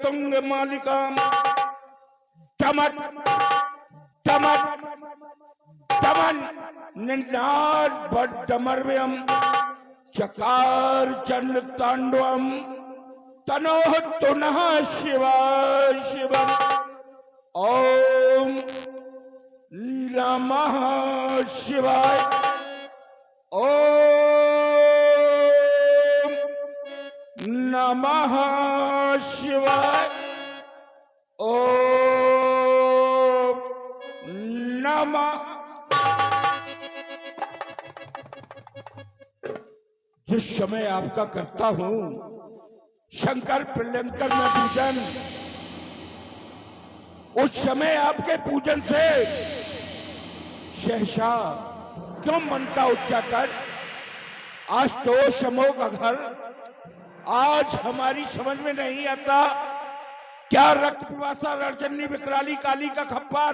वक्रतुंग मालिकाम टमट टमट टमन निनाद भट्टमर्व्यम चकार चंड तांडवम तनोह तुनः शिवा शिवम ओम नमः शिवाय ओम नमः शिवाय ओम नमः। जिस समय आपका करता हूं शंकर प्रलंकर में पूजन, उस समय आपके पूजन से सहसा क्यों मन का उच्चाटन, आज तो शमो का घर, आज हमारी समझ में नहीं आता क्या रक्त पिपासा रणचंडी विकराली काली का खप्पर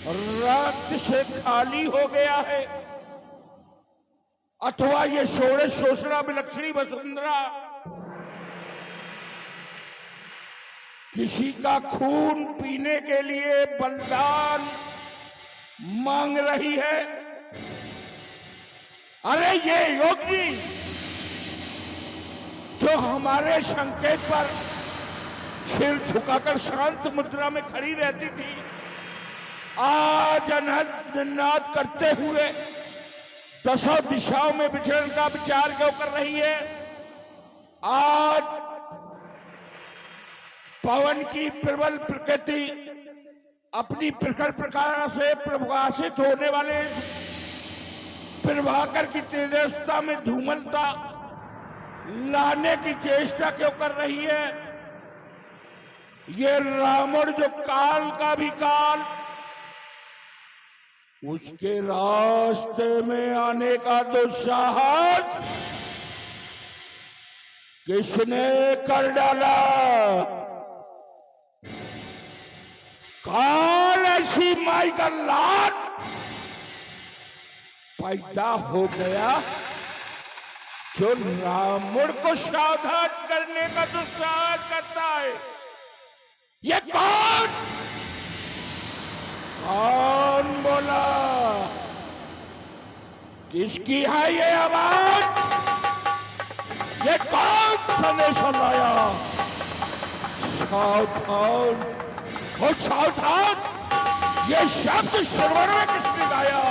रक्त से खाली हो गया है, अथवा ये षोड़श शोषणा विलक्षणी वसुंधरा किसी का खून पीने के लिए बलिदान मांग रही है। अरे ये योगी जो हमारे संकेत पर सिर झुकाकर शांत मुद्रा में खड़ी रहती थी, आज अनहद निनाद करते हुए दसों दिशाओं में विचरण का विचार क्यों कर रही है। आज पवन की प्रबल प्रकृति अपनी प्रखर प्रकाश से प्रकाशित होने वाले प्रभाकर की तेजस्ता में धूमलता लाने की चेष्टा क्यों कर रही है। ये रावण जो काल का भी काल, उसके रास्ते में आने का दुस्साहस किसने कर डाला। काल ऐसी माई का लाट पैदा हो गया जो रावण को सावधान करने का दुस्साहस करता है। ये कौन कौन बोला, किसकी है ये आवाज, ये कौन संदेश लाया। सावधान और सावधान, ये शब्द श्रवण में किसने गाया।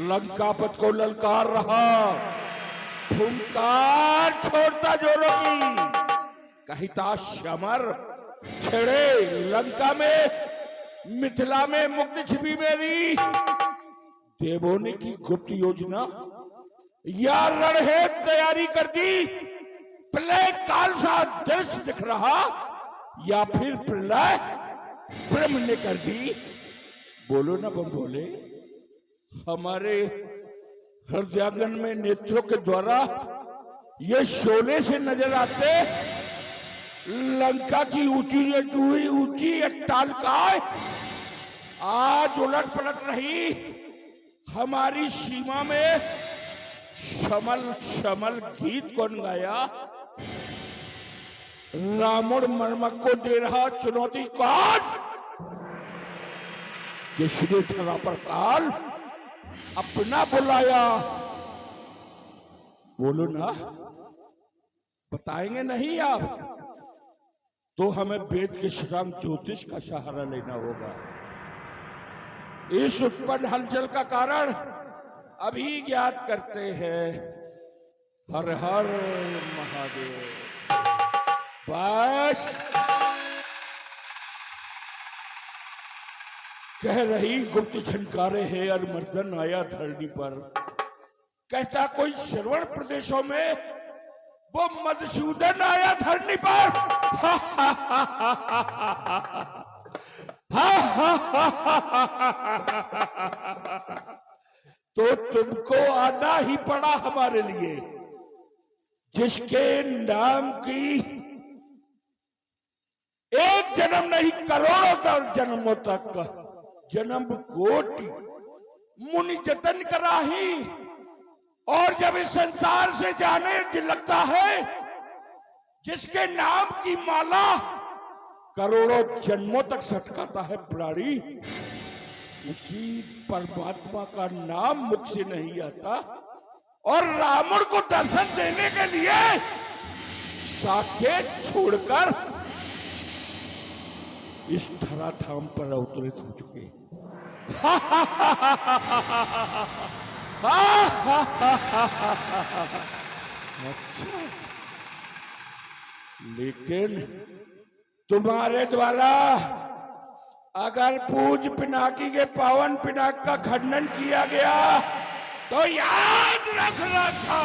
लंकापत को ललकार रहा, फुंकार छोड़ता जोरों की, कहता समर छेड़े लंका में मिथिला में मुक्त छिपी मेरी देवों ने की गुप्त योजना, या रणहेत तैयारी कर दी। प्रलय काल सा दृश्य दिख रहा, या फिर प्रलय ब्रह्म ने कर दी। बोलो ना बम बोले, हमारे हृदयागन में नेत्रों के द्वारा ये शोले से नजर आते लंका की ऊंची अट्टालिकाएं आज उलट पलट रही। हमारी सीमा में शमल शमल गीत कौन गाया। रावण मर्मक को दे रहा चुनौती कौन, किसने धरा पर काल अपना बुलाया। बोलो ना, बताएंगे नहीं आप तो हमें वेद के श्राम ज्योतिष का सहारा लेना होगा। इस उत्पन्न हलचल का कारण अभी ज्ञात करते हैं। हर हर महादेव। बस कह रही गुप्त झनकारे है और मर्दन आया धरनी पर। कहता कोई श्रवण प्रदेशों में वो मधुसूदन आया धरनी पर। तो तुमको आना ही पड़ा हमारे लिए, जिसके नाम की एक जन्म नहीं करोड़ों जन्मों तक जन्म कोटि मुनि जतन कराही, और जब इस संसार से जाने लगता है जिसके नाम की माला करोड़ों जन्मों तक सटकाता है प्राणी, उसी परमात्मा का नाम मुख से नहीं आता। और रावण को दर्शन देने के लिए साकेत छोड़कर इस धराधाम पर अवतरित हो चुके। अच्छा, लेकिन तुम्हारे द्वारा अगर पूज पिनाकी के पावन पिनाक का खंडन किया गया तो याद रखना था।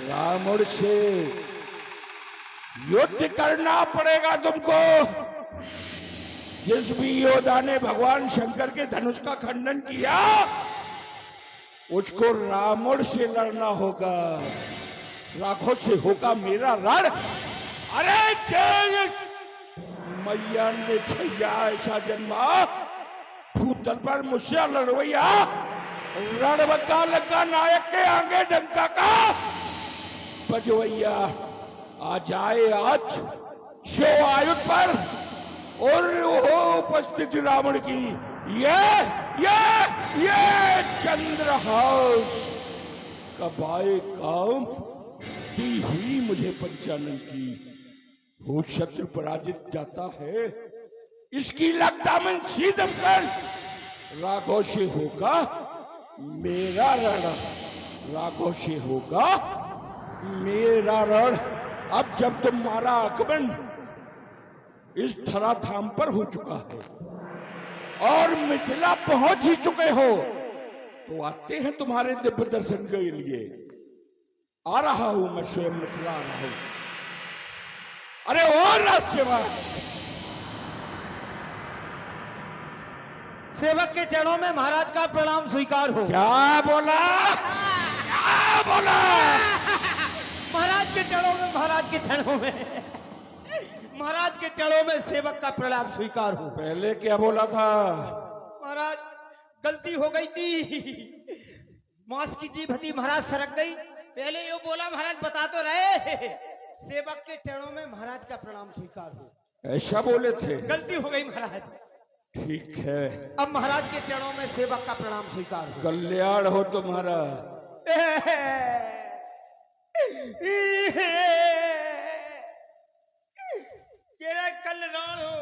रावण से युद्ध करना पड़ेगा तुमको। जिस भी योद्धा ने भगवान शंकर के धनुष का खंडन किया उसको रावण से लड़ना होगा। राघव से होगा मेरा रण। अरे मैया ने छैया ऐसा जन्मा भूतल पर मुझसे लड़वैया, रणबका लगा नायक के आगे डंका का बजवैया। आ जाए आज शो आयुध पर और हो उपस्थित रावण की ये चंद्रहास कब आए काम की हुई मुझे पंचानन की। हो शत्रु पराजित जाता है, इसकी लगता मन सीधम कर। राघव से होगा मेरा रण, राघव से होगा मेरा रण। अब जब तुम्हारा आगमन इस धराधाम पर हो चुका है और मिथिला पहुंच ही चुके हो तो आते हैं तुम्हारे दिव्य दर्शन के लिए। आ रहा हूं मैं स्वयं मिथिला आ रहा हूं। अरे और सेवा सेवक के चरणों में महाराज का प्रणाम स्वीकार हो। क्या बोला, क्या बोला? महाराज के चरणों में, महाराज के चरणों में, महाराज के चरणों में सेवक का प्रणाम स्वीकार हो। पहले क्या बोला था? महाराज गलती हो गई थी, मौस की जीभ थी महाराज सरक गई। पहले यो बोला महाराज बता तो रहे। सेवक के चरणों में महाराज का प्रणाम स्वीकार हो। ऐसा बोले थे? गलती हो गई महाराज। ठीक है, अब महाराज के चरणों में सेवक का प्रणाम स्वीकार हो। कल्याण हो तुम्हारा। कल राण हो।